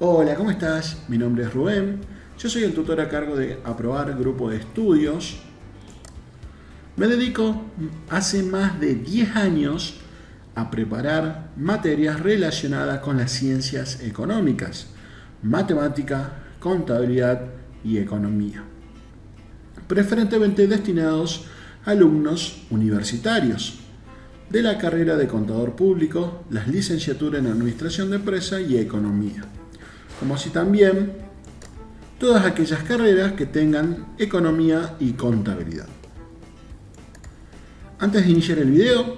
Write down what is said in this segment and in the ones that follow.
Hola, ¿cómo estás? Mi nombre es Rubén. Yo soy el tutor a cargo de Aprobar Grupo de Estudios. Me dedico hace más de 10 años a preparar materias relacionadas con las ciencias económicas, matemática, contabilidad y economía, preferentemente destinados a alumnos universitarios de la carrera de contador público, las licenciaturas en administración de empresa y economía, como así también todas aquellas carreras que tengan economía y contabilidad. Antes de iniciar el video,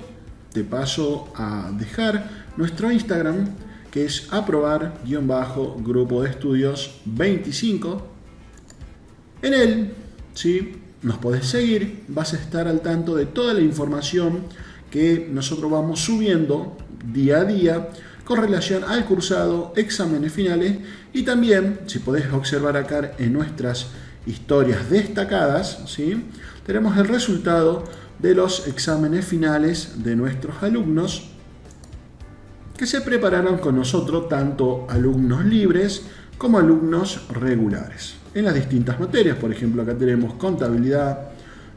te paso a dejar nuestro Instagram, que es aprobar-grupo de estudios 25. En él, ¿sí?, nos podés seguir, vas a estar al tanto de toda la información que nosotros vamos subiendo día a día con relación al cursado, exámenes finales, y también, si podés observar acá en nuestras historias destacadas, ¿sí?, tenemos el resultado de los exámenes finales de nuestros alumnos que se prepararon con nosotros, tanto alumnos libres como alumnos regulares, en las distintas materias. Por ejemplo, acá tenemos contabilidad,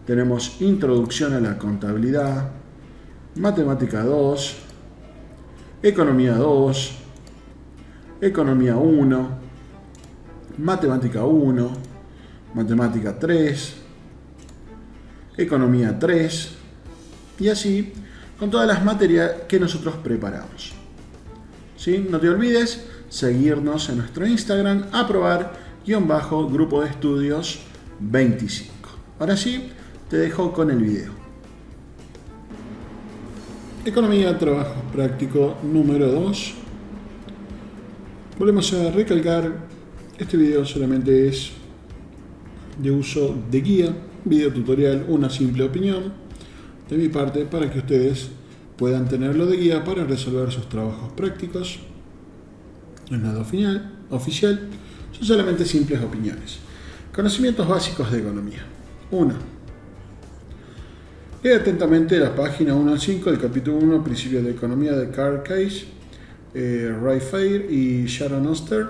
tenemos introducción a la contabilidad, matemática 2, economía 2, economía 1, matemática 1, matemática 3, economía 3, y así con todas las materias que nosotros preparamos. ¿Sí? No te olvides seguirnos en nuestro Instagram, aprobar-grupo de estudios 25. Ahora sí, te dejo con el video. Economía, trabajo práctico número 2. Volvemos a recalcar, este video solamente es de uso de guía, video tutorial, una simple opinión de mi parte para que ustedes puedan tenerlo de guía para resolver sus trabajos prácticos. No es nada oficial, son solamente simples opiniones. Conocimientos básicos de economía. 1. Lee atentamente la página 1 al 5 del capítulo 1, Principios de Economía, de Karl Keisz, Ray Fair y Sharon Oster,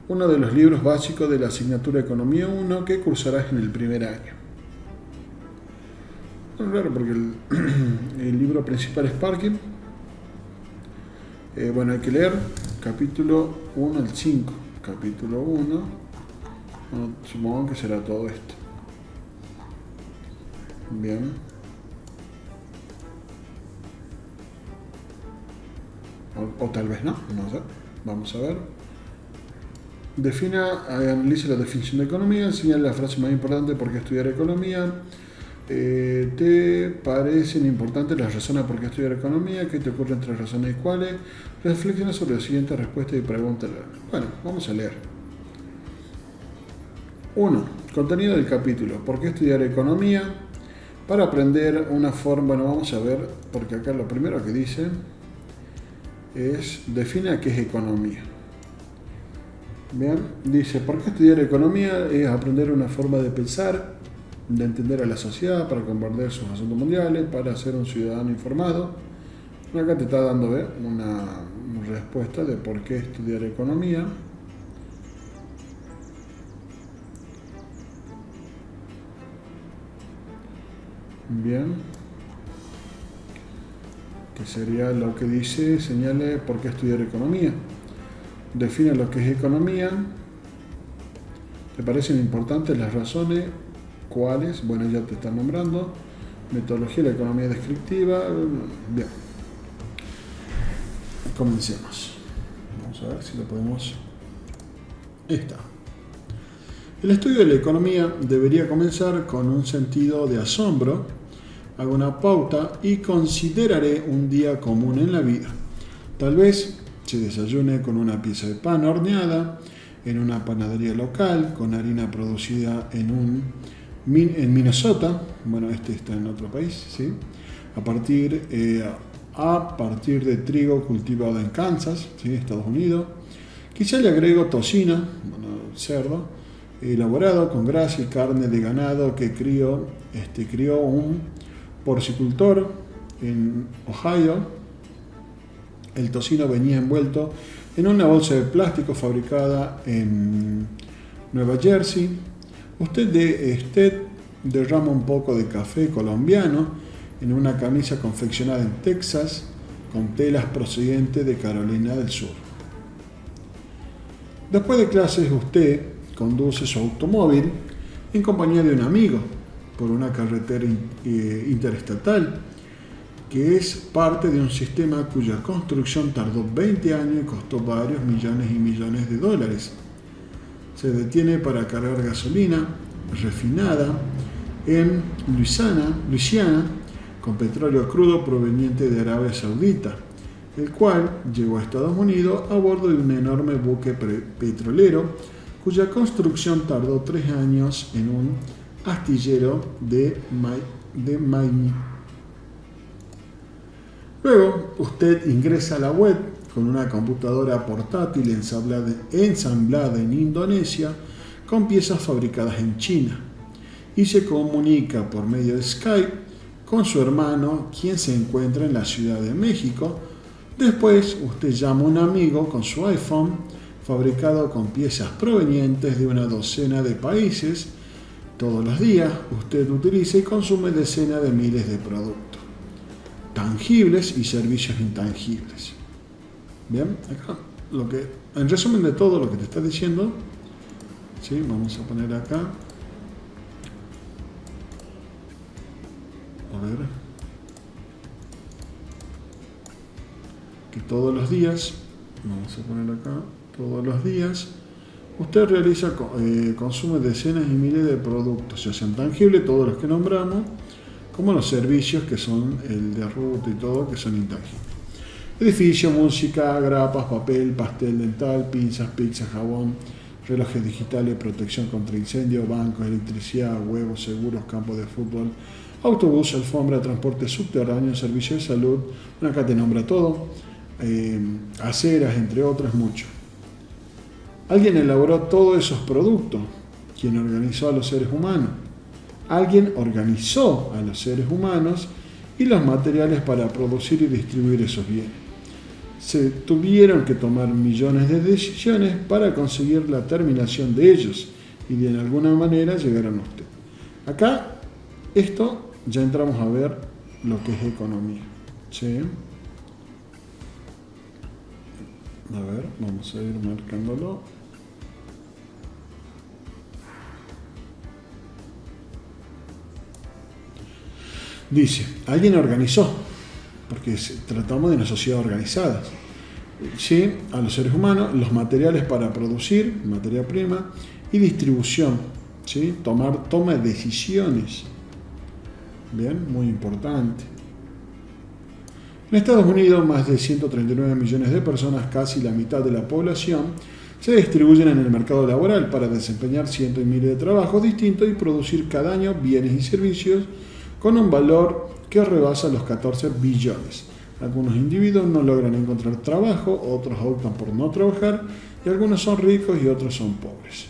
uno de los libros básicos de la asignatura Economía 1 que cursarás en el primer año. Es raro porque el libro principal es Parkin. Bueno, hay que leer capítulo 1 al 5. Capítulo 1, bueno, supongo que será todo esto. Bien. O tal vez no sé. Vamos a ver. Analice la definición de economía, señala la frase más importante: ¿por qué estudiar economía? ¿Te parecen importantes las razones por qué estudiar economía? ¿Qué te ocurren entre razones y cuáles? Reflexiona sobre la siguiente respuesta y pregúntale. Bueno, vamos a leer. 1. Contenido del capítulo. ¿Por qué estudiar economía? Para aprender una forma. Bueno, vamos a ver, porque acá lo primero que dice es: define qué es economía. Bien, dice: ¿por qué estudiar economía? Es aprender una forma de pensar, de entender a la sociedad, para comprender sus asuntos mundiales, para ser un ciudadano informado. Acá te está dando una respuesta de por qué estudiar economía. Bien, que sería lo que dice: señale por qué estudiar economía. Define lo que es economía. ¿Te parecen importantes las razones? ¿Cuáles? Bueno, ya te están nombrando. Metodología de la economía descriptiva. Bien. Comencemos. Vamos a ver si lo podemos. Ahí está. El estudio de la economía debería comenzar con un sentido de asombro. Hago una pauta y consideraré un día común en la vida. Tal vez se desayune con una pieza de pan horneada en una panadería local, con harina producida en Minnesota. Bueno, este está en otro país, ¿sí? A partir de trigo cultivado en Kansas, ¿sí?, Estados Unidos. Quizá le agrego tocino, cerdo, elaborado con grasa y carne de ganado que crió un porcicultor en Ohio. El tocino venía envuelto en una bolsa de plástico fabricada en Nueva Jersey. Usted derrama un poco de café colombiano en una camisa confeccionada en Texas con telas procedentes de Carolina del Sur. Después de clases, usted conduce su automóvil en compañía de un amigo por una carretera interestatal que es parte de un sistema cuya construcción tardó 20 años y costó varios millones y millones de dólares. Se detiene para cargar gasolina refinada en Luisiana con petróleo crudo proveniente de Arabia Saudita, el cual llegó a Estados Unidos a bordo de un enorme buque petrolero cuya construcción tardó 3 años en un astillero de Miami. Luego, usted ingresa a la web con una computadora portátil ensamblada en Indonesia con piezas fabricadas en China y se comunica por medio de Skype con su hermano, quien se encuentra en la Ciudad de México. Después, usted llama a un amigo con su iPhone fabricado con piezas provenientes de una docena de países. Todos los días, usted utiliza y consume decenas de miles de productos tangibles y servicios intangibles. Bien, acá en resumen de todo lo que te está diciendo, ¿sí? Vamos a poner acá, a ver, que todos los días, vamos a poner acá, todos los días, usted realiza, consume decenas y miles de productos, ya sean tangibles, todos los que nombramos, como los servicios que son el de ruta y todo, que son intangibles. Edificio, música, grapas, papel, pastel dental, pinzas, pizzas, jabón, relojes digitales, protección contra incendio, bancos, electricidad, huevos, seguros, campos de fútbol, autobús, alfombra, transporte subterráneo, servicio de salud. Acá te nombra todo, aceras, entre otros, mucho. Alguien elaboró todos esos productos, quien organizó a los seres humanos. Alguien organizó a los seres humanos y los materiales para producir y distribuir esos bienes. Se tuvieron que tomar millones de decisiones para conseguir la terminación de ellos y de alguna manera llegaron a usted. Acá, esto ya entramos a ver lo que es economía. ¿Sí? A ver, vamos a ir marcándolo. Dice, alguien organizó, porque tratamos de una sociedad organizada, ¿sí? A los seres humanos, los materiales para producir, materia prima, y distribución, ¿sí? Toma de decisiones. Bien, muy importante. En Estados Unidos, más de 139 millones de personas, casi la mitad de la población, se distribuyen en el mercado laboral para desempeñar cientos y miles de trabajos distintos y producir cada año bienes y servicios con un valor que rebasa los 14 billones. Algunos individuos no logran encontrar trabajo, otros optan por no trabajar, y algunos son ricos y otros son pobres.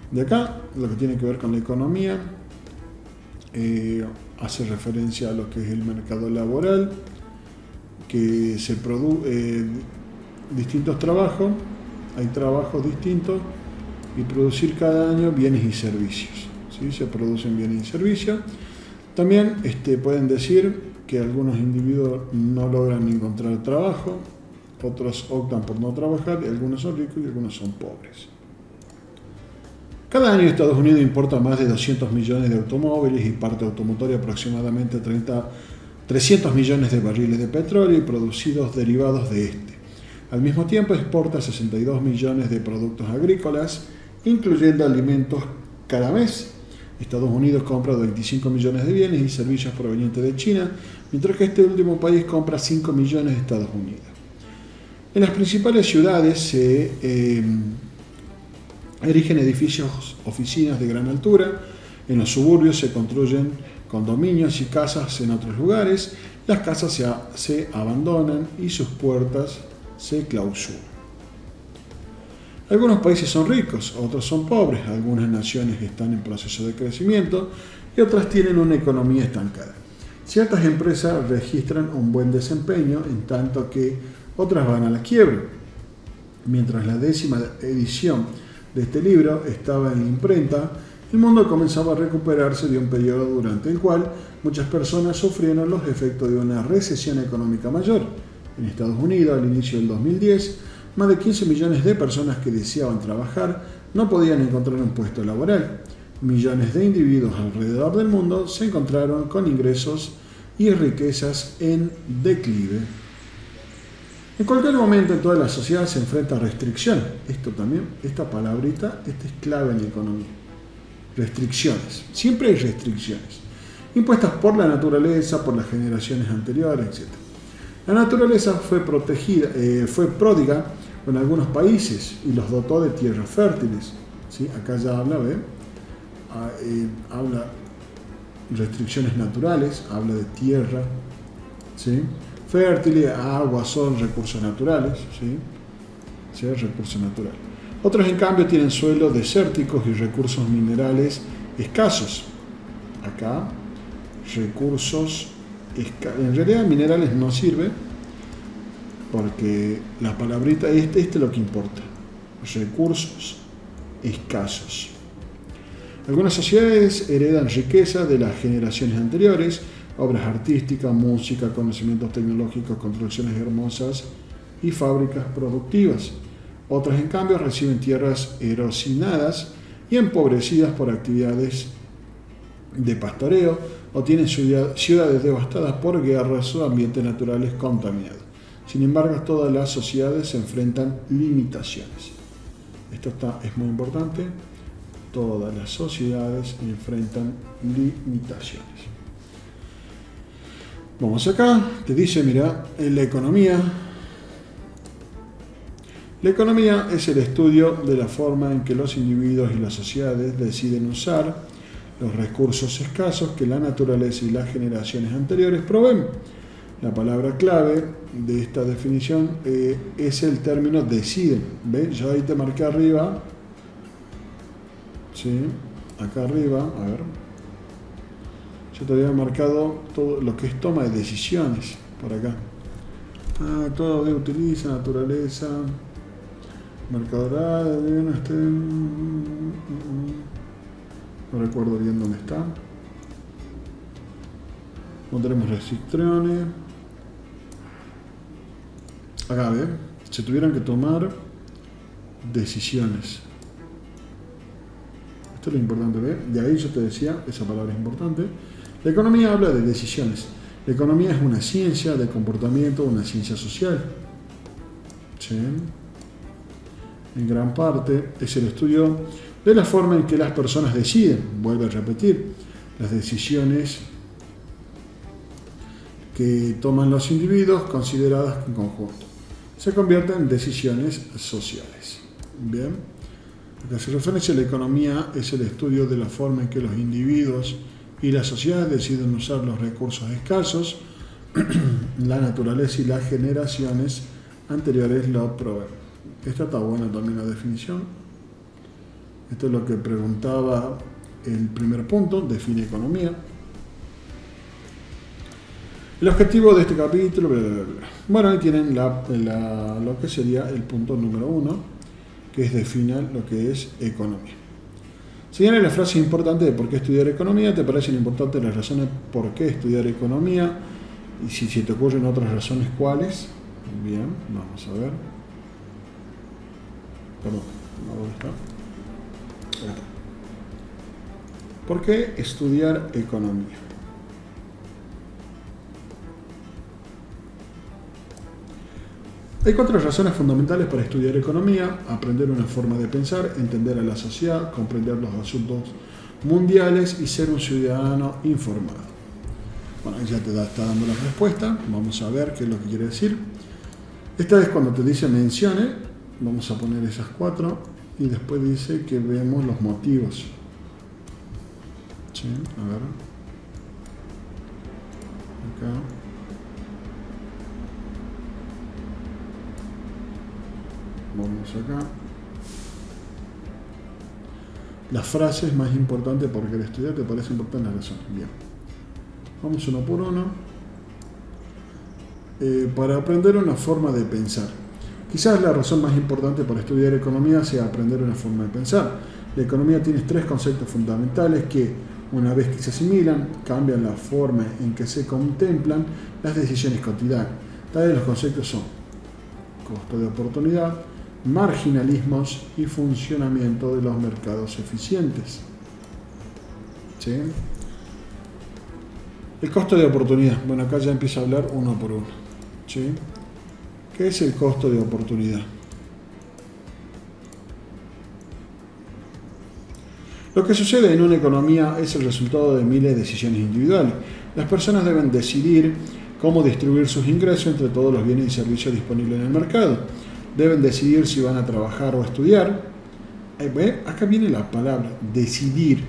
De acá, lo que tiene que ver con la economía, hace referencia a lo que es el mercado laboral, que se produce distintos trabajos, hay trabajos distintos, y producir cada año bienes y servicios. ¿Sí? Se producen bienes y servicios. También pueden decir que algunos individuos no logran encontrar trabajo, otros optan por no trabajar, y algunos son ricos y algunos son pobres. Cada año Estados Unidos importa más de 200 millones de automóviles y parte automotora, aproximadamente 300 millones de barriles de petróleo y producidos derivados de este. Al mismo tiempo exporta 62 millones de productos agrícolas, incluyendo alimentos cada mes. Estados Unidos compra 25 millones de bienes y servicios provenientes de China, mientras que este último país compra 5 millones de Estados Unidos. En las principales ciudades se erigen edificios, oficinas de gran altura. En los suburbios se construyen condominios y casas en otros lugares. Las casas se abandonan y sus puertas se clausuran. Algunos países son ricos, otros son pobres. Algunas naciones están en proceso de crecimiento y otras tienen una economía estancada. Ciertas empresas registran un buen desempeño, en tanto que otras van a la quiebra. Mientras la 10ª edición de este libro estaba en la imprenta, el mundo comenzaba a recuperarse de un periodo durante el cual muchas personas sufrieron los efectos de una recesión económica mayor. En Estados Unidos, al inicio del 2010, más de 15 millones de personas que deseaban trabajar no podían encontrar un puesto laboral. Millones de individuos alrededor del mundo se encontraron con ingresos y riquezas en declive. En cualquier momento en toda la sociedad se enfrenta a restricciones. Esto también, esta palabrita, es clave en la economía. Restricciones. Siempre hay restricciones. Impuestas por la naturaleza, por las generaciones anteriores, etc. La naturaleza fue pródiga con algunos países y los dotó de tierras fértiles. ¿Sí? Acá ya habla, ¿ve? Habla restricciones naturales, habla de tierra, ¿sí? Fértiles, agua, sol, recursos naturales, ¿sí? ¿Sí? Recursos naturales. Otros, en cambio, tienen suelos desérticos y recursos minerales escasos. Acá, recursos escasos. En realidad, minerales no sirve porque la palabrita, este es lo que importa. Recursos escasos. Algunas sociedades heredan riqueza de las generaciones anteriores, obras artísticas, música, conocimientos tecnológicos, construcciones hermosas y fábricas productivas. Otras, en cambio, reciben tierras erosionadas y empobrecidas por actividades de pastoreo o tienen ciudades devastadas por guerras o ambientes naturales contaminados. Sin embargo, todas las sociedades se enfrentan limitaciones. Esto es muy importante. Todas las sociedades enfrentan limitaciones. Vamos acá, te dice, mira, en la economía. La economía es el estudio de la forma en que los individuos y las sociedades deciden usar los recursos escasos que la naturaleza y las generaciones anteriores proveen. La palabra clave de esta definición es el término deciden. ¿Ves? Yo ahí te marqué arriba. Sí, acá arriba, a ver. Yo te había marcado todo lo que es toma de decisiones, por acá. Todo de utiliza, naturaleza, marcadora, no recuerdo bien dónde está. No tenemos restricciones. Acá, ¿ve? Se tuvieron que tomar decisiones. Esto es lo importante, ¿ve? De ahí yo te decía, esa palabra es importante. La economía habla de decisiones. La economía es una ciencia de comportamiento, una ciencia social. ¿Sí? En gran parte es el estudio de la forma en que las personas deciden. Vuelvo a repetir, las decisiones que toman los individuos consideradas en conjunto se convierten en decisiones sociales. Bien. Lo que hace referencia a la economía es el estudio de la forma en que los individuos y las sociedades deciden usar los recursos escasos, la naturaleza y las generaciones anteriores lo proveen. Esta está buena también la definición. Esto es lo que preguntaba el primer punto, define economía. El objetivo de este capítulo, bla, bla, bla. Bueno, ahí tienen lo que sería el punto número 1, que es definir lo que es economía. Señala las frases importantes de por qué estudiar economía. ¿Te parecen importantes las razones por qué estudiar economía? Y si te ocurren otras razones, ¿cuáles? Bien, vamos a ver. Perdón, ¿dónde está? Acá está. ¿Por qué estudiar economía? Hay 4 razones fundamentales para estudiar economía: aprender una forma de pensar, entender a la sociedad, comprender los asuntos mundiales y ser un ciudadano informado. Bueno, ya te está dando la respuesta. Vamos a ver qué es lo que quiere decir. Esta vez cuando te dice mencione, vamos a poner esas 4 y después dice que vemos los motivos. ¿Sí? A ver. Acá. Vamos acá. Las frases más importantes por querer estudiar, ¿te parece importante la razón? Bien. Vamos uno por uno. Para aprender una forma de pensar. Quizás la razón más importante para estudiar economía sea aprender una forma de pensar. La economía tiene tres conceptos fundamentales que, una vez que se asimilan, cambian la forma en que se contemplan las decisiones cotidianas. Tales los conceptos son costo de oportunidad, marginalismos y funcionamiento de los mercados eficientes. ¿Sí? El costo de oportunidad. Bueno, acá ya empiezo a hablar uno por uno. ¿Sí? ¿Qué es el costo de oportunidad? Lo que sucede en una economía es el resultado de miles de decisiones individuales. Las personas deben decidir cómo distribuir sus ingresos entre todos los bienes y servicios disponibles en el mercado. Deben decidir si van a trabajar o estudiar. Acá viene la palabra, decidir.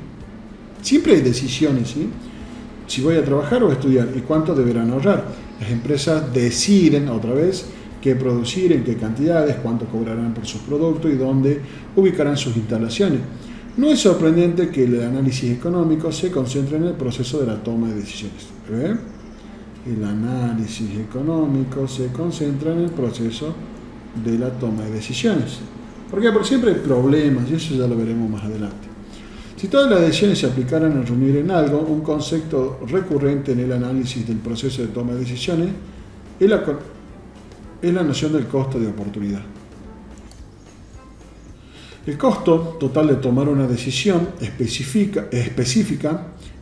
Siempre hay decisiones, ¿sí? Si voy a trabajar o estudiar y cuánto deberán ahorrar. Las empresas deciden, otra vez, qué producir, en qué cantidades, cuánto cobrarán por sus productos y dónde ubicarán sus instalaciones. No es sorprendente que el análisis económico se concentre en el proceso de la toma de decisiones. El análisis económico se concentra en el proceso de la toma de decisiones. ¿Por qué? Porque siempre hay problemas y eso ya lo veremos más adelante. Si todas las decisiones se aplicaran a reunir en algo, un concepto recurrente en el análisis del proceso de toma de decisiones es la noción del costo de oportunidad. El costo total de tomar una decisión específica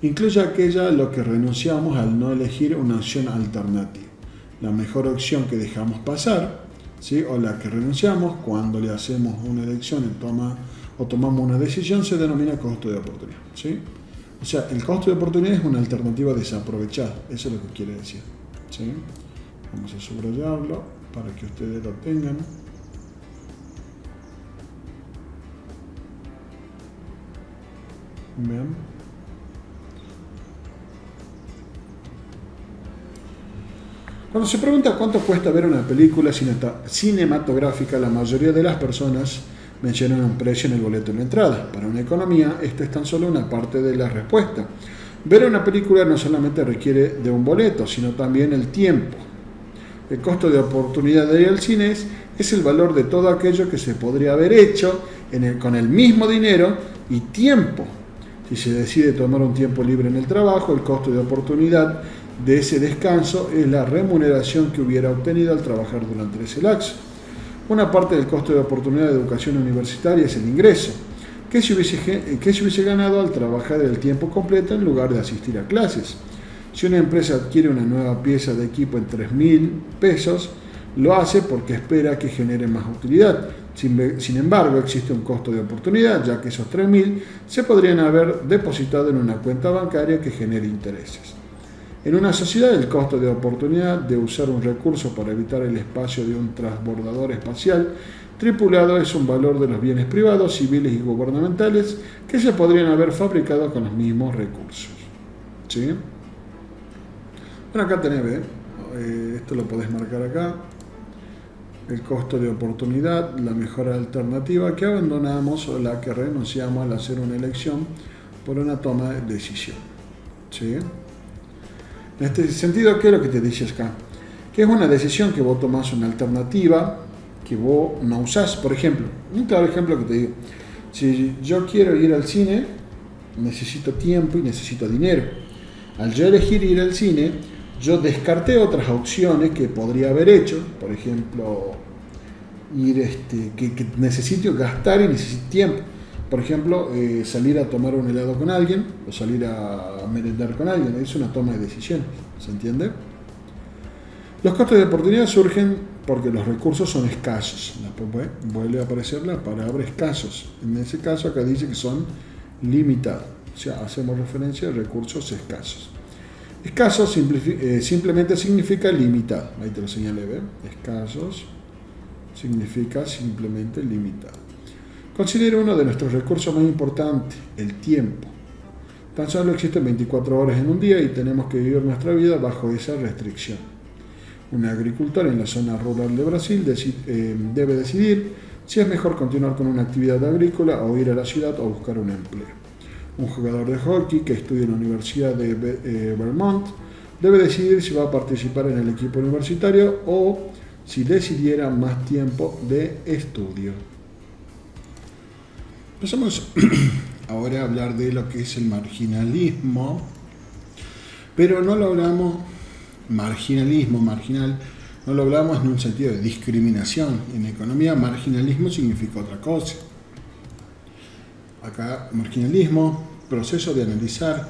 incluye aquella a lo que renunciamos al no elegir una opción alternativa. La mejor opción que dejamos pasar, ¿sí? O la que renunciamos cuando le hacemos una elección o tomamos una decisión se denomina costo de oportunidad. ¿Sí? O sea, el costo de oportunidad es una alternativa desaprovechada. Eso es lo que quiere decir. ¿Sí? Vamos a subrayarlo para que ustedes lo tengan. Bien. Cuando se pregunta cuánto cuesta ver una película cinematográfica, la mayoría de las personas mencionan un precio en el boleto de la entrada. Para una economía, esta es tan solo una parte de la respuesta. Ver una película no solamente requiere de un boleto, sino también el tiempo. El costo de oportunidad de ir al cine es el valor de todo aquello que se podría haber hecho con el mismo dinero y tiempo. Si se decide tomar un tiempo libre en el trabajo, el costo de oportunidad de ese descanso es la remuneración que hubiera obtenido al trabajar durante ese lapso. Una parte del costo de oportunidad de educación universitaria es el ingreso, que se hubiese ganado al trabajar el tiempo completo en lugar de asistir a clases. Si una empresa adquiere una nueva pieza de equipo en 3.000 pesos, lo hace porque espera que genere más utilidad. Sin embargo, existe un costo de oportunidad, ya que esos 3.000 se podrían haber depositado en una cuenta bancaria que genere intereses. En una sociedad, el costo de oportunidad de usar un recurso para evitar el espacio de un transbordador espacial tripulado es un valor de los bienes privados, civiles y gubernamentales que se podrían haber fabricado con los mismos recursos. ¿Sí? Bueno, acá tenés, esto lo podés marcar acá. El costo de oportunidad, la mejor alternativa que abandonamos o la que renunciamos al hacer una elección por una toma de decisión. ¿Sí? En este sentido, ¿qué es lo que te dice acá? Que es una decisión que vos tomás una alternativa que vos no usás. Por ejemplo, un claro ejemplo que te digo. Si yo quiero ir al cine, necesito tiempo y necesito dinero. Al yo elegir ir al cine, yo descarté otras opciones que podría haber hecho. Por ejemplo, que necesito gastar y necesito tiempo. Por ejemplo, salir a tomar un helado con alguien o salir a merendar con alguien. Es una toma de decisiones, ¿se entiende? Los costos de oportunidad surgen porque los recursos son escasos. Vuelve a aparecer la palabra escasos. En ese caso acá dice que son limitados. O sea, hacemos referencia a recursos escasos. Escaso simplemente significa limitado. Ahí te lo señalé, ¿ve? Escasos significa simplemente limitado. Considera uno de nuestros recursos más importantes, el tiempo. Tan solo existen 24 horas en un día y tenemos que vivir nuestra vida bajo esa restricción. Un agricultor en la zona rural de Brasil debe decidir si es mejor continuar con una actividad agrícola o ir a la ciudad o buscar un empleo. Un jugador de hockey que estudia en la Universidad de Vermont debe decidir si va a participar en el equipo universitario o si decidiera más tiempo de estudio. Pasamos ahora a hablar de lo que es el marginalismo, pero no lo hablamos marginal, no lo hablamos en un sentido de discriminación. En economía, marginalismo significa otra cosa. Acá, marginalismo, proceso de analizar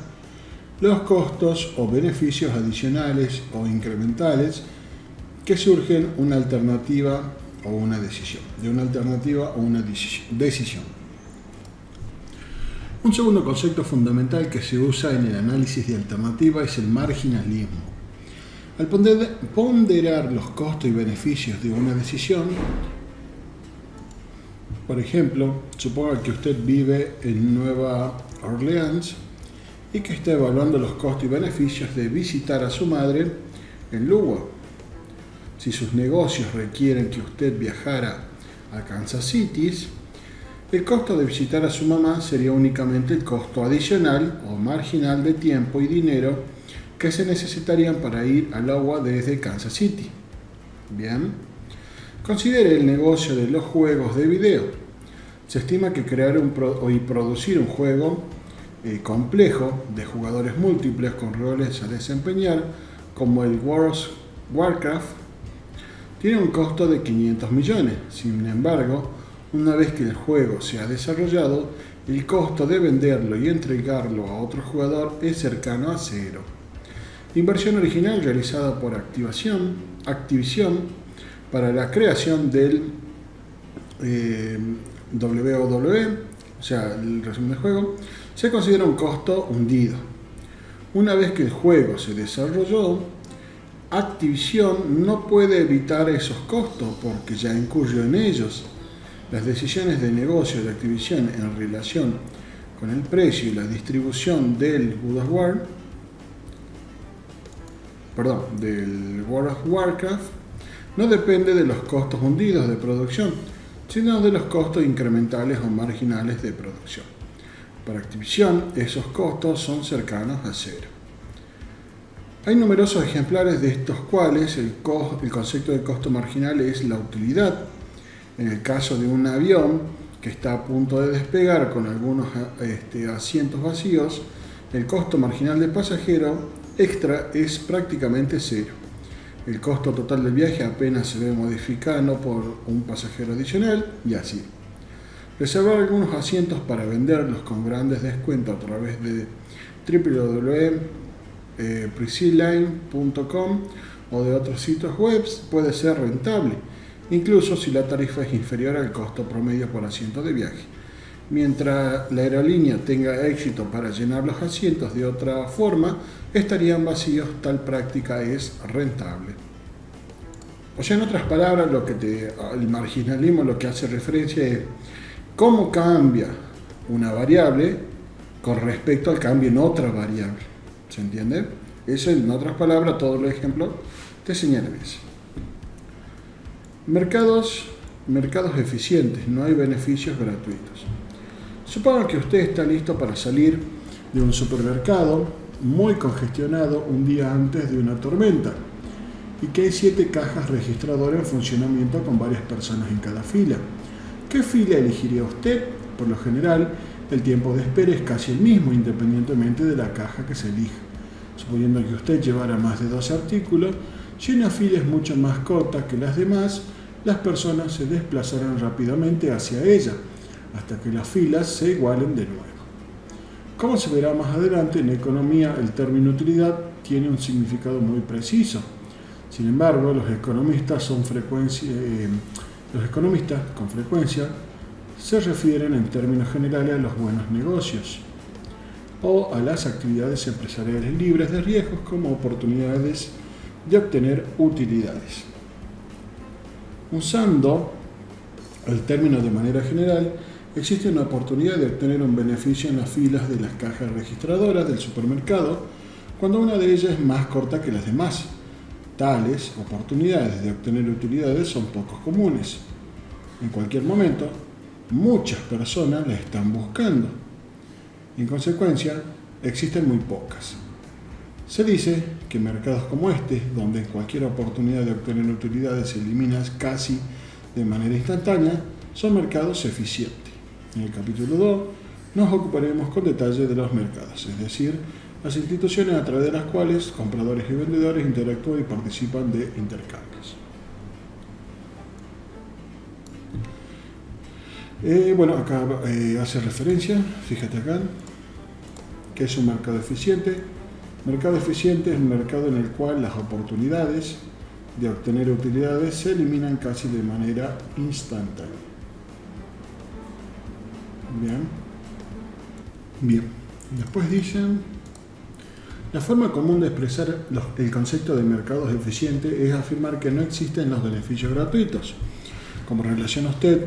los costos o beneficios adicionales o incrementales que surgen de una alternativa o una decisión. Un segundo concepto fundamental que se usa en el análisis de alternativa es el marginalismo. Al ponderar los costos y beneficios de una decisión, por ejemplo, suponga que usted vive en Nueva Orleans y que está evaluando los costos y beneficios de visitar a su madre en Louisville. Si sus negocios requieren que usted viajara a Kansas City, el costo de visitar a su mamá sería únicamente el costo adicional o marginal de tiempo y dinero que se necesitarían para ir a Louisville desde Kansas City. Bien. Considere el negocio de los juegos de video. Se estima que crear y producir un juego complejo de jugadores múltiples con roles a desempeñar, como el World of Warcraft, tiene un costo de 500 millones. Sin embargo, una vez que el juego se ha desarrollado, el costo de venderlo y entregarlo a otro jugador es cercano a cero. La inversión original realizada por Activision para la creación del WWE, o sea, el resumen del juego, se considera un costo hundido. Una vez que el juego se desarrolló, Activision no puede evitar esos costos porque ya incurrió en ellos. Las decisiones de negocio de Activision en relación con el precio y la distribución del World of Warcraft no depende de los costos hundidos de producción, sino de los costos incrementales o marginales de producción. Para Activision, esos costos son cercanos a cero. Hay numerosos ejemplares de estos cuales el concepto de costo marginal es la utilidad. En el caso de un avión que está a punto de despegar con algunos asientos vacíos, el costo marginal del pasajero extra es prácticamente cero. El costo total del viaje apenas se ve modificado por un pasajero adicional y así. Reservar algunos asientos para venderlos con grandes descuentos a través de www.priscilline.com o de otros sitios web puede ser rentable, incluso si la tarifa es inferior al costo promedio por asiento de viaje. Mientras la aerolínea tenga éxito para llenar los asientos de otra forma, estarían vacíos. Tal práctica es rentable. O sea, en otras palabras, el marginalismo lo que hace referencia es cómo cambia una variable con respecto al cambio en otra variable. ¿Se entiende? Eso, en otras palabras, todos los ejemplos te señalan eso. Mercados eficientes, no hay beneficios gratuitos. Supongo que usted está listo para salir de un supermercado muy congestionado un día antes de una tormenta y que hay 7 cajas registradoras en funcionamiento con varias personas en cada fila. ¿Qué fila elegiría usted? Por lo general, el tiempo de espera es casi el mismo independientemente de la caja que se elija. Suponiendo que usted llevara más de 12 artículos, si una fila es mucho más corta que las demás, las personas se desplazarán rápidamente hacia ella, hasta que las filas se igualen de nuevo. Como se verá más adelante, en economía el término utilidad tiene un significado muy preciso. Sin embargo, los economistas con frecuencia se refieren en términos generales a los buenos negocios o a las actividades empresariales libres de riesgos como oportunidades de obtener utilidades. Usando el término de manera general, existe una oportunidad de obtener un beneficio en las filas de las cajas registradoras del supermercado cuando una de ellas es más corta que las demás. Tales oportunidades de obtener utilidades son poco comunes. En cualquier momento, muchas personas las están buscando. En consecuencia, existen muy pocas. Se dice que mercados como este, donde cualquier oportunidad de obtener utilidades se elimina casi de manera instantánea, son mercados eficientes. En el capítulo 2 nos ocuparemos con detalle de los mercados, es decir, las instituciones a través de las cuales compradores y vendedores interactúan y participan de intercambios. Acá hace referencia, fíjate acá, que es un mercado eficiente. Mercado eficiente es un mercado en el cual las oportunidades de obtener utilidades se eliminan casi de manera instantánea. Bien. Después dicen, la forma común de expresar el concepto de mercados eficientes es afirmar que no existen los beneficios gratuitos. Como relaciona usted,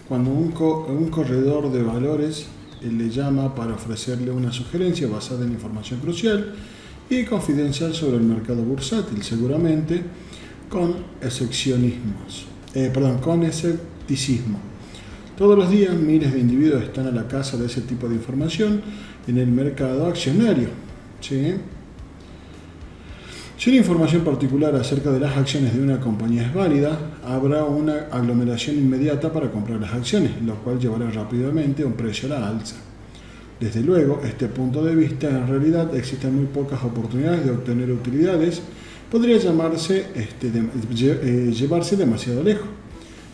cuando un corredor de valores le llama para ofrecerle una sugerencia basada en información crucial y confidencial sobre el mercado bursátil, seguramente con escepticismo. Todos los días miles de individuos están a la caza de ese tipo de información en el mercado accionario. ¿Sí? Si una información particular acerca de las acciones de una compañía es válida, habrá una aglomeración inmediata para comprar las acciones, lo cual llevará rápidamente a un precio a la alza. Desde luego, este punto de vista, en realidad existen muy pocas oportunidades de obtener utilidades, podría llevarse demasiado lejos.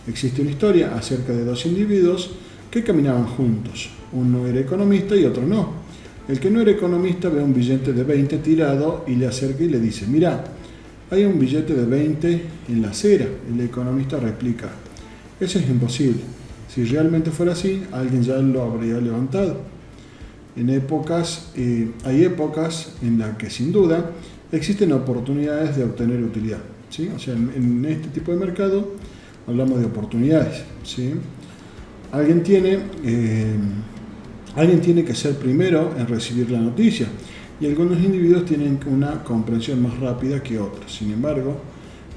Existe una historia acerca de dos individuos que caminaban juntos. Uno era economista y otro no. El que no era economista ve un billete de 20 tirado y le acerca y le dice: mira, hay un billete de 20 en la acera. El economista replica: eso es imposible. Si realmente fuera así, alguien ya lo habría levantado. Hay épocas en las que sin duda existen oportunidades de obtener utilidad. ¿Sí? O sea, en este tipo de mercado hablamos de oportunidades. ¿Sí? Alguien tiene que ser primero en recibir la noticia y algunos individuos tienen una comprensión más rápida que otros. Sin embargo,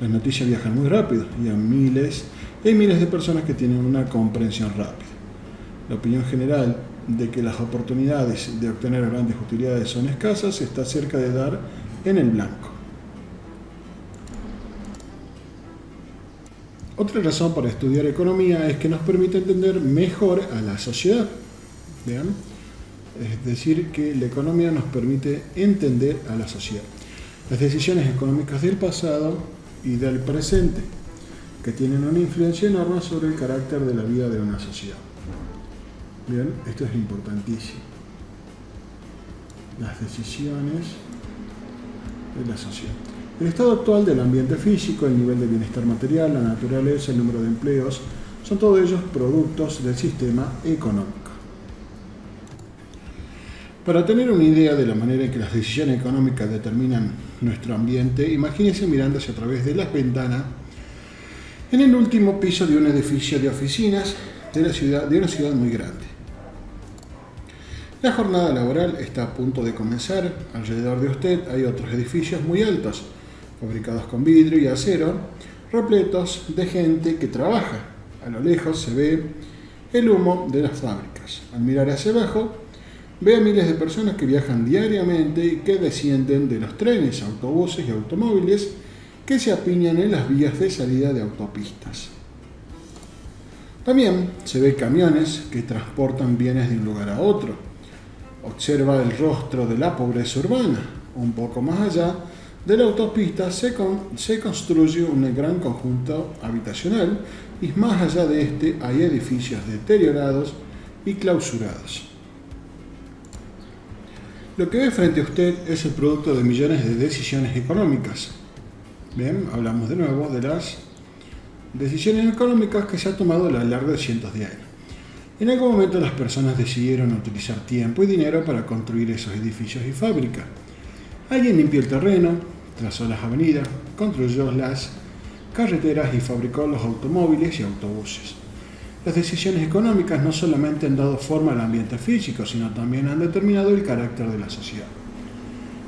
las noticias viajan muy rápido y hay miles de personas que tienen una comprensión rápida. La opinión general de que las oportunidades de obtener grandes utilidades son escasas está cerca de dar en el blanco. Otra razón para estudiar economía es que nos permite entender mejor a la sociedad. ¿Vean? Es decir, que la economía nos permite entender a la sociedad. Las decisiones económicas del pasado y del presente, que tienen una influencia enorme sobre el carácter de la vida de una sociedad. Bien, esto es importantísimo. Las decisiones de la sociedad. El estado actual del ambiente físico, el nivel de bienestar material, la naturaleza, el número de empleos, son todos ellos productos del sistema económico. Para tener una idea de la manera en que las decisiones económicas determinan nuestro ambiente, imagínense mirando hacia a través de las ventanas en el último piso de un edificio de oficinas de una ciudad muy grande. La jornada laboral está a punto de comenzar. Alrededor de usted hay otros edificios muy altos, fabricados con vidrio y acero, repletos de gente que trabaja. A lo lejos se ve el humo de las fábricas. Al mirar hacia abajo, ve a miles de personas que viajan diariamente y que descienden de los trenes, autobuses y automóviles que se apiñan en las vías de salida de autopistas. También se ve camiones que transportan bienes de un lugar a otro. Observa el rostro de la pobreza urbana. Un poco más allá de la autopista se construye un gran conjunto habitacional y más allá de este hay edificios deteriorados y clausurados. Lo que ve frente a usted es el producto de millones de decisiones económicas. Bien, hablamos de nuevo de las decisiones económicas que se han tomado a lo largo de cientos de años. En algún momento las personas decidieron utilizar tiempo y dinero para construir esos edificios y fábricas. Alguien limpió el terreno, trazó las avenidas, construyó las carreteras y fabricó los automóviles y autobuses. Las decisiones económicas no solamente han dado forma al ambiente físico, sino también han determinado el carácter de la sociedad.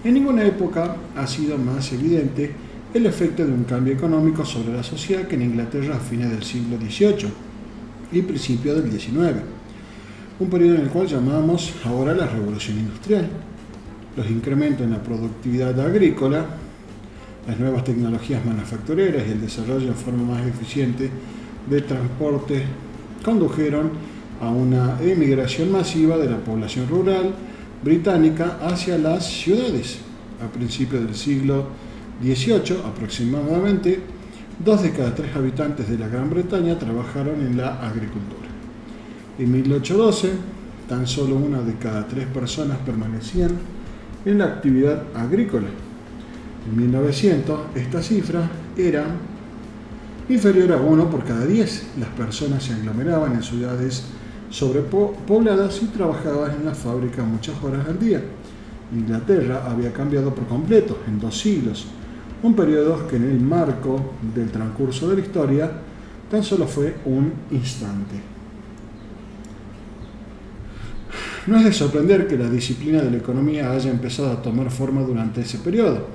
En ninguna época ha sido más evidente el efecto de un cambio económico sobre la sociedad que en Inglaterra a fines del siglo XVIII y principios del XIX, un periodo en el cual llamamos ahora la Revolución Industrial. los incrementos en la productividad agrícola, las nuevas tecnologías manufactureras y el desarrollo en forma más eficiente del transporte condujeron a una emigración masiva de la población rural británica hacia las ciudades. A principios del siglo XVIII, aproximadamente 2 de cada 3 habitantes de la Gran Bretaña trabajaron en la agricultura. En 1812, tan solo 1 de cada 3 personas permanecían en la actividad agrícola. En 1900, esta cifra era inferior a 1 por cada 10. Las personas se aglomeraban en ciudades sobrepobladas y trabajaban en las fábricas muchas horas al día. Inglaterra había cambiado por completo en 2 siglos, un periodo que en el marco del transcurso de la historia tan solo fue un instante. No es de sorprender que la disciplina de la economía haya empezado a tomar forma durante ese periodo.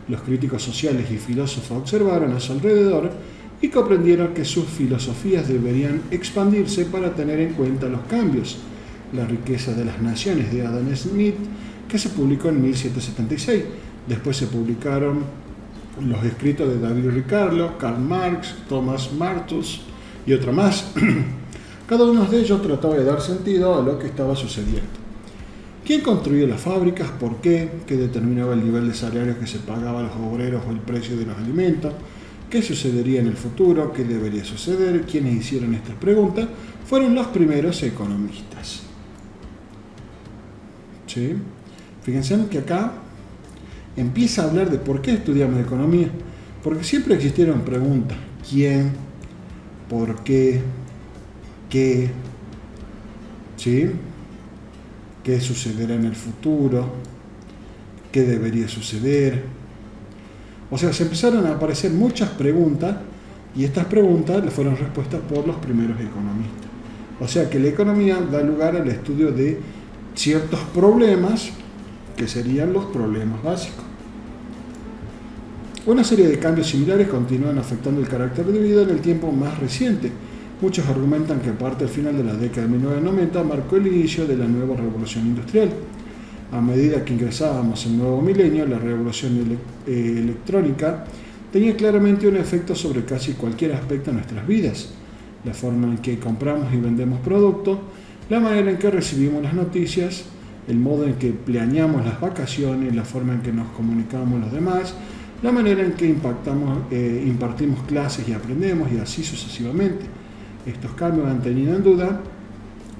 Los críticos sociales y filósofos observaron a su alrededor y comprendieron que sus filosofías deberían expandirse para tener en cuenta los cambios. La riqueza de las naciones de Adam Smith, que se publicó en 1776. Después se publicaron los escritos de David Ricardo, Karl Marx, Thomas Malthus y otro más. Cada uno de ellos trataba de dar sentido a lo que estaba sucediendo. ¿Quién construía las fábricas? ¿Por qué? ¿Qué determinaba el nivel de salarios que se pagaba a los obreros o el precio de los alimentos? ¿Qué sucedería en el futuro? ¿Qué debería suceder? ¿Quiénes hicieron estas preguntas? Fueron los primeros economistas. ¿Sí? Fíjense que acá empieza a hablar de por qué estudiamos economía. Porque siempre existieron preguntas. ¿Quién? ¿Por qué? ¿Qué? ¿Sí? ¿Qué sucederá en el futuro? ¿Qué debería suceder? O sea, se empezaron a aparecer muchas preguntas y estas preguntas le fueron respuestas por los primeros economistas. O sea que la economía da lugar al estudio de ciertos problemas que serían los problemas básicos. Una serie de cambios similares continúan afectando el carácter de vida en el tiempo más reciente. Muchos argumentan que a partir del final de la década de 1990 marcó el inicio de la nueva revolución industrial. A medida que ingresábamos en el nuevo milenio, la revolución electrónica tenía claramente un efecto sobre casi cualquier aspecto de nuestras vidas. La forma en que compramos y vendemos productos, la manera en que recibimos las noticias, el modo en que planeamos las vacaciones, la forma en que nos comunicamos los demás, la manera en que impartimos clases y aprendemos y así sucesivamente. Estos cambios han tenido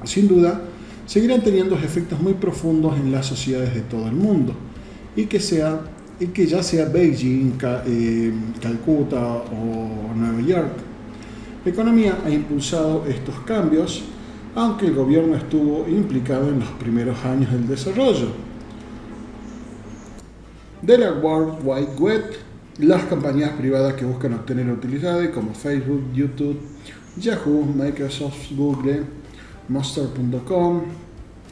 sin duda, seguirán teniendo efectos muy profundos en las sociedades de todo el mundo y que ya sea Beijing, Calcuta o Nueva York. La economía ha impulsado estos cambios, aunque el gobierno estuvo implicado en los primeros años del desarrollo de la World Wide Web. Las compañías privadas que buscan obtener utilidades como Facebook, YouTube, Yahoo, Microsoft, Google, Monster.com,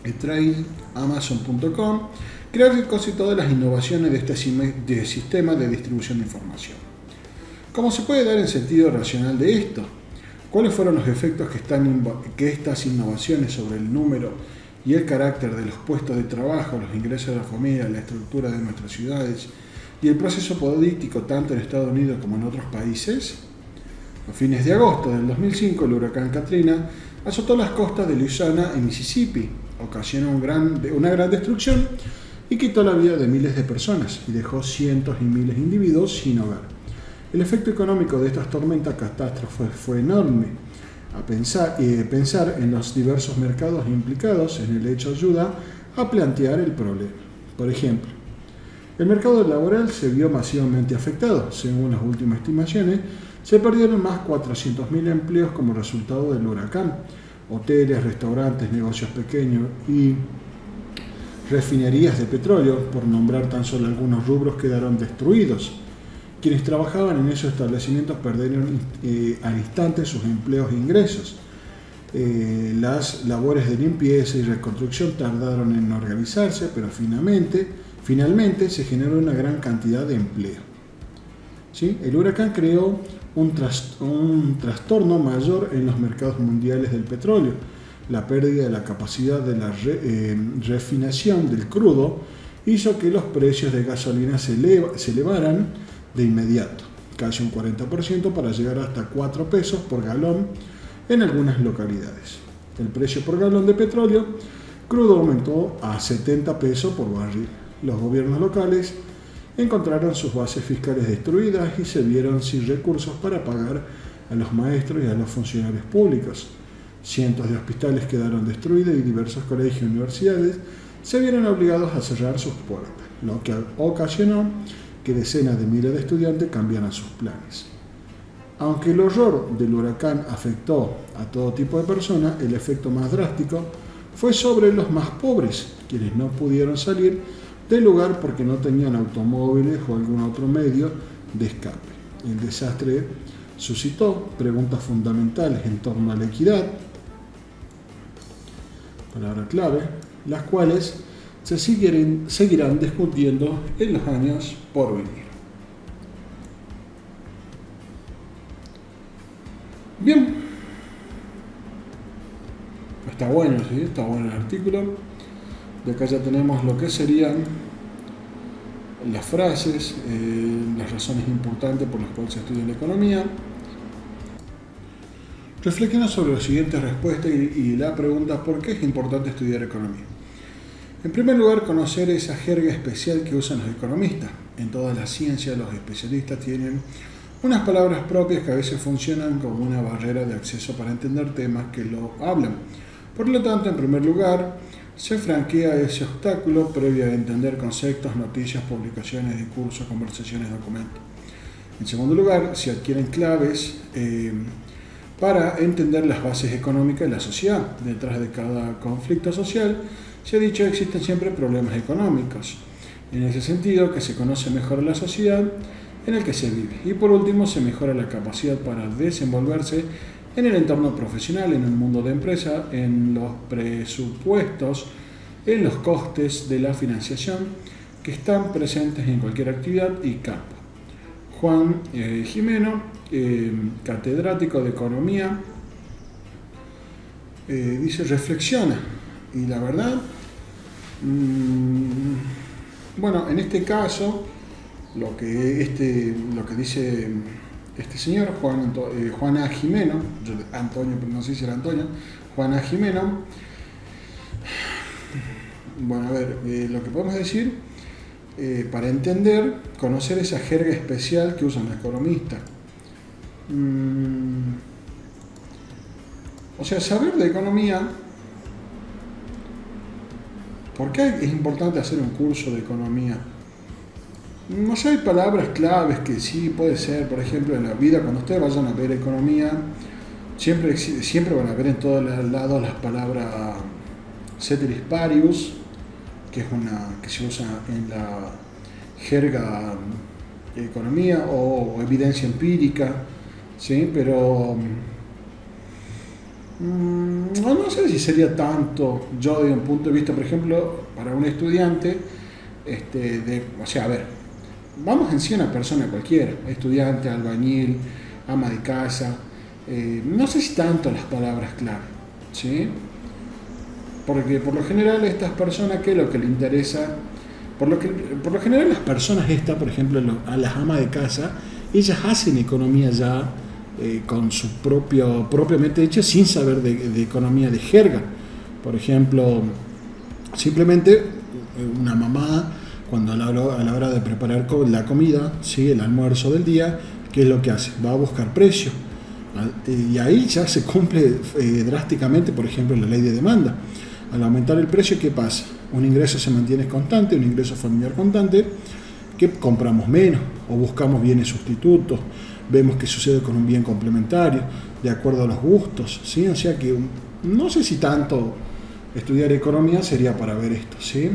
eTrade, Amazon.com, crearon casi todas las innovaciones de este sistema de distribución de información. ¿Cómo se puede dar el sentido racional de esto? ¿Cuáles fueron los efectos que estas innovaciones sobre el número y el carácter de los puestos de trabajo, los ingresos de la familia, la estructura de nuestras ciudades y el proceso político tanto en Estados Unidos como en otros países? A fines de agosto del 2005, el huracán Katrina azotó las costas de Luisiana y Mississippi, ocasionó una gran destrucción y quitó la vida de miles de personas y dejó cientos y miles de individuos sin hogar. El efecto económico de estas tormentas catástrofes fue enorme. Pensar en los diversos mercados implicados en el hecho ayuda a plantear el problema. Por ejemplo, el mercado laboral se vio masivamente afectado. Según las últimas estimaciones, se perdieron más 400.000 empleos como resultado del huracán. Hoteles, restaurantes, negocios pequeños y refinerías de petróleo, por nombrar tan solo algunos rubros, quedaron destruidos. Quienes trabajaban en esos establecimientos perdieron al instante sus empleos e ingresos. Las labores de limpieza y reconstrucción tardaron en organizarse, pero finalmente se generó una gran cantidad de empleo. ¿Sí? El huracán creó un trastorno mayor en los mercados mundiales del petróleo, la pérdida de la capacidad de la refinación del crudo hizo que los precios de gasolina se elevaran de inmediato, casi un 40%, para llegar hasta 4 pesos por galón en algunas localidades. El precio por galón de petróleo crudo aumentó a 70 pesos por barril. Los gobiernos locales encontraron sus bases fiscales destruidas y se vieron sin recursos para pagar a los maestros y a los funcionarios públicos. Cientos de hospitales quedaron destruidos y diversos colegios y universidades se vieron obligados a cerrar sus puertas, lo que ocasionó que decenas de miles de estudiantes cambiaran sus planes. Aunque el horror del huracán afectó a todo tipo de personas, el efecto más drástico fue sobre los más pobres, quienes no pudieron salir del lugar porque no tenían automóviles o algún otro medio de escape. El desastre suscitó preguntas fundamentales en torno a la equidad, palabra clave, las cuales se seguirán discutiendo en los años por venir. Bien, está bueno, ¿sí? Está bueno el artículo. De acá ya tenemos lo que serían las frases, las razones importantes por las cuales se estudia la economía. Reflexiona sobre las siguientes respuestas y la pregunta: ¿por qué es importante estudiar economía? En primer lugar, conocer esa jerga especial que usan los economistas. En todas las ciencias, los especialistas tienen unas palabras propias que a veces funcionan como una barrera de acceso para entender temas que lo hablan. Por lo tanto, en primer lugar, se franquea ese obstáculo previo a entender conceptos, noticias, publicaciones, discursos, conversaciones, documentos. En segundo lugar, se adquieren claves para entender las bases económicas de la sociedad. Detrás de cada conflicto social, se ha dicho, existen siempre problemas económicos. En ese sentido, que se conoce mejor la sociedad en el que se vive. Y por último, se mejora la capacidad para desenvolverse en el entorno profesional, en el mundo de empresa, en los presupuestos, en los costes de la financiación que están presentes en cualquier actividad y campo. Juan Gimeno, catedrático de Economía, dice, reflexiona. Y la verdad, bueno, en este caso, lo que dice este señor, Juan A. Gimeno, Antonio, pero no sé si era Antonio, Juan A. Gimeno, bueno, a ver, lo que podemos decir, para entender, conocer esa jerga especial que usan los economistas. O sea, saber de economía. ¿Por qué es importante hacer un curso de economía? No sé, hay palabras claves que sí puede ser, por ejemplo, en la vida, cuando ustedes vayan a ver economía, siempre van a ver en todos lados las palabras ceteris paribus, que es una que se usa en la jerga de economía, o evidencia empírica, ¿sí? Pero no sé si sería tanto, yo de un punto de vista, por ejemplo, para un estudiante, o sea, a ver, vamos en sí a una persona cualquiera, estudiante, albañil, ama de casa, no sé si tanto las palabras clave, ¿sí? Porque por lo general estas personas, ¿qué es lo que le interesa? Por lo general las personas estas, por ejemplo, a las amas de casa, ellas hacen economía ya con su propiamente hecha, sin saber de economía de jerga. Por ejemplo, simplemente una mamá, cuando a la hora de preparar la comida, ¿sí? El almuerzo del día, ¿qué es lo que hace? Va a buscar precio. Y ahí ya se cumple drásticamente, por ejemplo, la ley de demanda. Al aumentar el precio, ¿qué pasa? Un ingreso se mantiene constante, un ingreso familiar constante, que compramos menos o buscamos bienes sustitutos, vemos que sucede con un bien complementario, de acuerdo a los gustos, ¿sí? O sea que no sé si tanto estudiar economía sería para ver esto, ¿sí?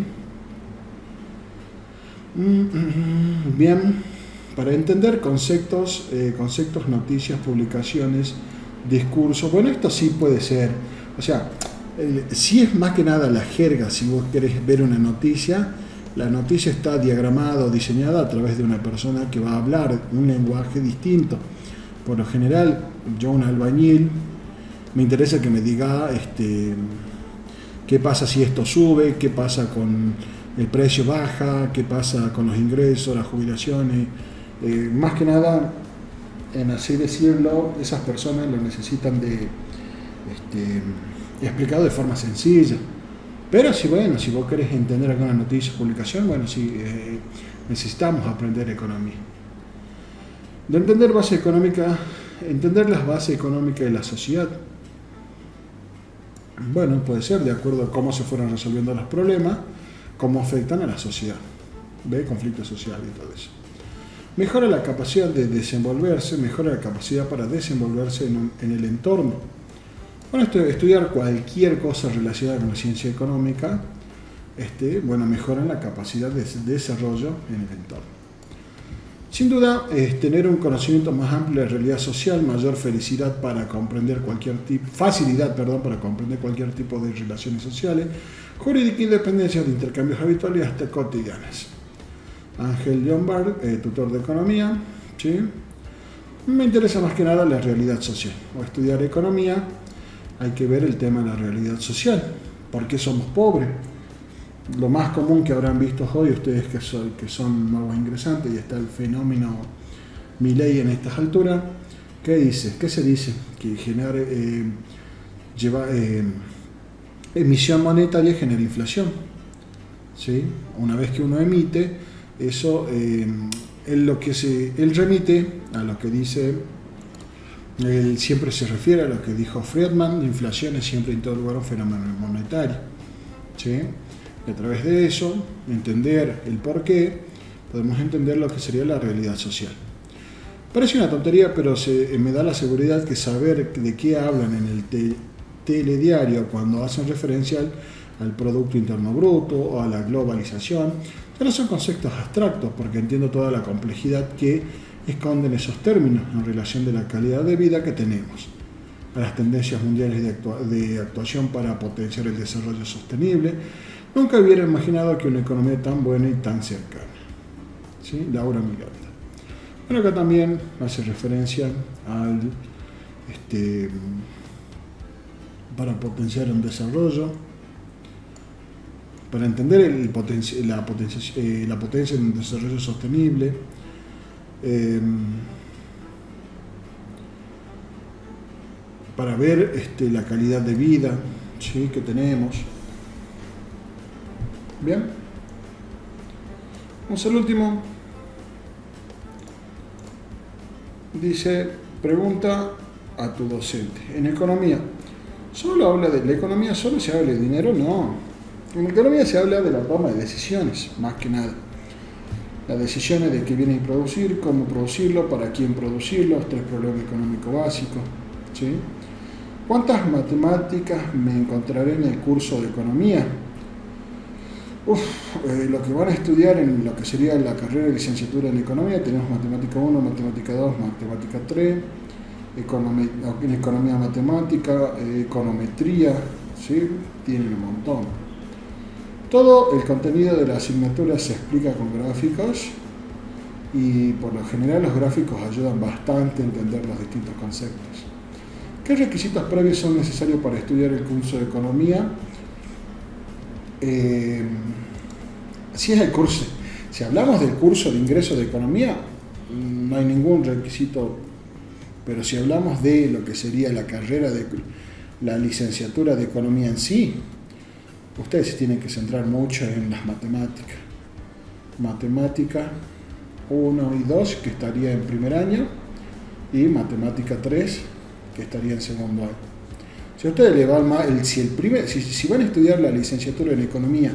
Bien, para entender conceptos, noticias, publicaciones, discursos, bueno, esto sí puede ser, o sea, si es más que nada la jerga. Si vos querés ver una noticia, la noticia está diagramada o diseñada a través de una persona que va a hablar un lenguaje distinto. Por lo general, yo, un albañil, me interesa que me diga qué pasa si esto sube, qué pasa con el precio baja, qué pasa con los ingresos, las jubilaciones. Más que nada, en así decirlo, esas personas lo necesitan de explicado de forma sencilla. Pero si vos querés entender alguna noticia o publicación, necesitamos aprender economía. De entender las bases económicas de la sociedad. Bueno, puede ser de acuerdo a cómo se fueron resolviendo los problemas, cómo afectan a la sociedad, conflicto social y todo eso. Mejora la capacidad de desenvolverse, mejora la capacidad para desenvolverse en el entorno. Bueno, estudiar cualquier cosa relacionada con la ciencia económica, mejora la capacidad de desarrollo en el entorno. Sin duda, tener un conocimiento más amplio de la realidad social, mayor facilidad para comprender cualquier tipo de relaciones sociales, jurídica, independencia de intercambios habituales y hasta cotidianas. Ángel Lombard, tutor de economía, ¿sí? Me interesa más que nada la realidad social. O estudiar economía, hay que ver el tema de la realidad social. ¿Por qué somos pobres? Lo más común que habrán visto hoy ustedes que son nuevos ingresantes y está el fenómeno Milei en estas alturas. ¿Qué se dice? Que emisión monetaria genera inflación. ¿Sí? Una vez que uno emite, eso él remite a lo que dice, él siempre se refiere a lo que dijo Friedman: la inflación es siempre en todo lugar un fenómeno monetario. ¿Sí? Y a través de eso, entender el porqué, podemos entender lo que sería la realidad social. Parece una tontería, pero me da la seguridad que saber de qué hablan en el telediario cuando hacen referencia al Producto Interno Bruto o a la globalización, ya no son conceptos abstractos, porque entiendo toda la complejidad que esconden esos términos en relación de la calidad de vida que tenemos, a las tendencias mundiales de actuación para potenciar el desarrollo sostenible. Nunca hubiera imaginado que una economía tan buena y tan cercana. ¿Sí? Laura Miranda. Bueno, acá también hace referencia al para potenciar un desarrollo, para entender la potencia de un desarrollo sostenible, para ver la calidad de vida, ¿sí?, que tenemos. Bien, vamos al último. Dice: pregunta a tu docente. En economía, ¿la economía solo se habla de dinero? No. En economía se habla de la toma de decisiones, más que nada. Las decisiones de qué viene a producir, cómo producirlo, para quién producirlo, los 3 problemas económicos básicos. ¿Sí? ¿Cuántas matemáticas me encontraré en el curso de economía? Lo que van a estudiar en lo que sería la carrera de licenciatura en economía, tenemos matemática 1, matemática 2, matemática 3, economía matemática, econometría, ¿sí? Tienen un montón. Todo el contenido de la asignatura se explica con gráficos y por lo general los gráficos ayudan bastante a entender los distintos conceptos. ¿Qué requisitos previos son necesarios para estudiar el curso de economía? Si hablamos del curso de ingreso de economía, no hay ningún requisito, pero si hablamos de lo que sería la carrera de la licenciatura de economía en sí, ustedes se tienen que centrar mucho en las matemáticas. Matemática 1 y 2, que estaría en primer año, y matemática 3, que estaría en segundo año. Si a ustedes les va mal, si van a estudiar la licenciatura en economía,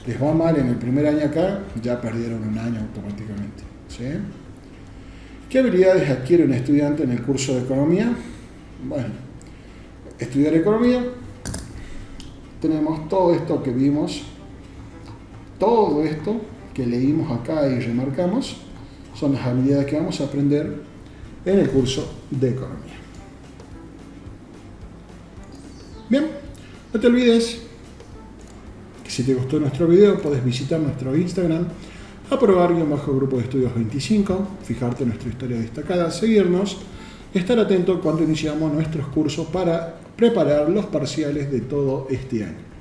les va mal en el primer año acá, ya perdieron un año automáticamente. ¿Sí? ¿Qué habilidades adquiere un estudiante en el curso de economía? Bueno, estudiar economía, tenemos todo esto que vimos, todo esto que leímos acá y remarcamos, son las habilidades que vamos a aprender en el curso de economía. Bien, no te olvides que si te gustó nuestro video puedes visitar nuestro Instagram, aprobar-grupo de estudios 25, fijarte en nuestra historia destacada, seguirnos y estar atento cuando iniciamos nuestros cursos para preparar los parciales de todo este año.